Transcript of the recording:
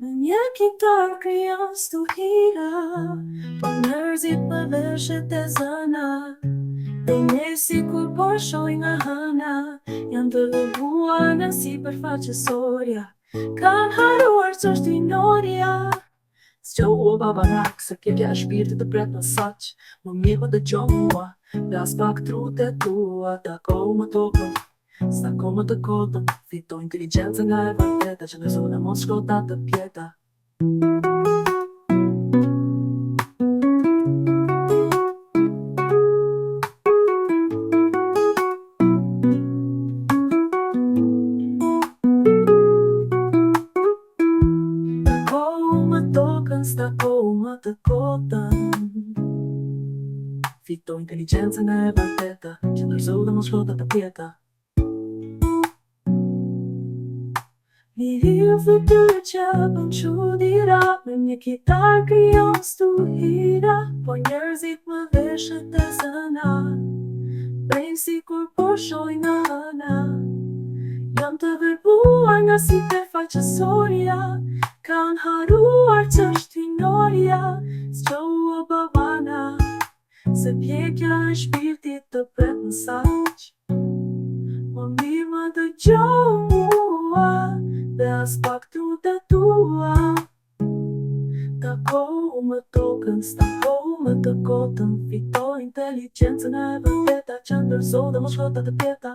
Në një kitar krijon stuhira, po njerëzit për veshët e zëna. Dhe ne si kur po shoj nga hëna, janë të lëbuar nga si përfaqësorja. Kanë haruar ç'është inoria. S'gjohu babarak, se kepja e shpirtit të pret në saq. Më mirë të gjo mua, plas pak trute tua. Tako më tokën, s'tako më të kotën. Fito inteligencë nga e vërteta, që në zonë mos shkota të pjeta. Stako më të kotën. Fito inteligencë nga e vërteta, që ndërzo dhe mos shkota të pjeta. Një fytyrë që bën çuditëra, me një kitar krijon stuhira, po njerëzit më veshët e zëna. Prejnë si kur po shoj nga hëna, jam të verbuar nga si përfaqësorja. Kanë haruar ç'është inoria. S'gjohu o babana, se pjekja e shpirtit të pret në saq. Më mirë më dëgjo mua, dhe as pak trute tua. Tako më tokën, s'tako më të kotën. Fito inteligencën e vërteta, që ndërzo dhe mos shkota të pjeta.